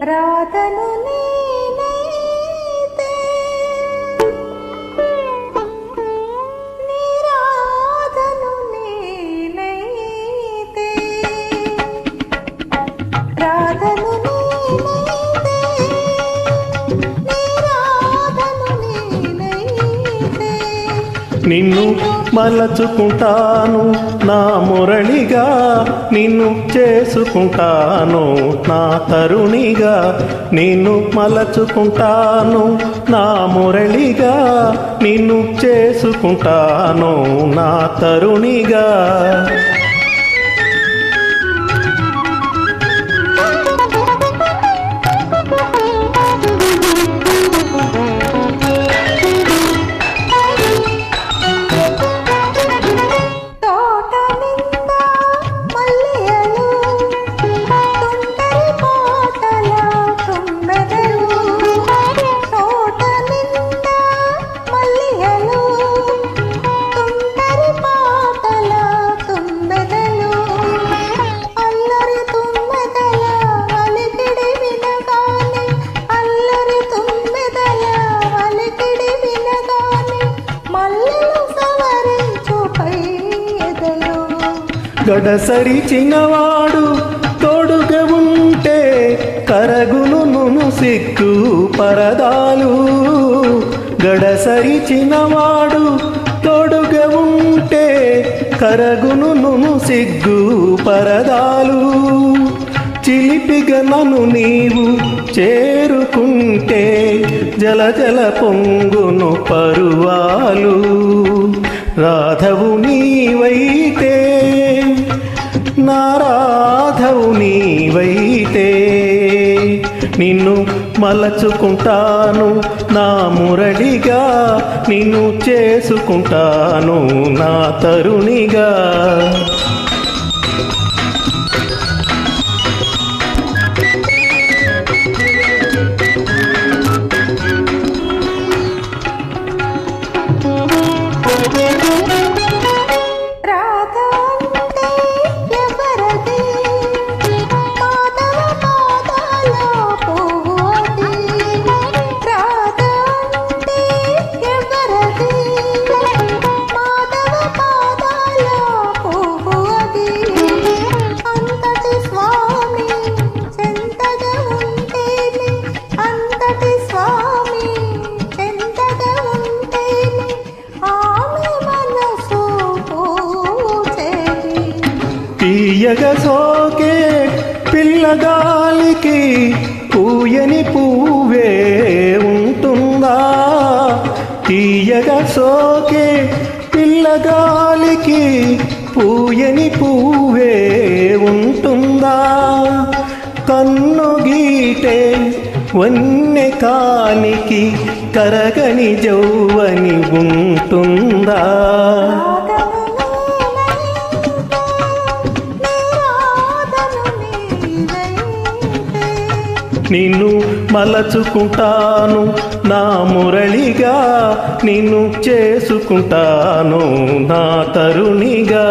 రాధను నేనైతే నీ రాధను నేనైతే రాధను నేనైతే నీ రాధను నేనైతే నిన్ను మలచుకుంటాను నా మురళిగా, నిన్ను చేసుకుంటాను నా తరుణిగా. నిన్ను మలచుకుంటాను నా మురళిగా, నిన్ను చేసుకుంటాను నా తరుణిగా. గడసరి చిన్నవాడు తోడుగా ఉంటే కరగును నును సిగ్గు పరదాలు. గడసరి చిన్నవాడు తోడుగా ఉంటే కరగును నును సిగ్గు పరదాలు. చిలిపిగా నన్ను నీవు చేరుకుంటే జల జల పొంగును పరువాలు. రాధవు నీవైతే నా రాధవు నీవైతే నిన్ను మలచుకుంటాను నా మురళిగా, నిన్ను చేసుకుంటాను నా తరుణిగా. తీయగా సోకే పిల్లగాలికి పూయని పువ్వే ఉంటుందా? తీయగా సోకే పిల్లగాలికి పూయని పువ్వే ఉంటుందా? కన్ను గీటే వన్నె కానికి కరగని జౌవని ఉంటుందా? నిన్ను మలచుకుంటాను నా మురళిగా, నిన్ను చేసుకుంటాను నా తరుణిగా.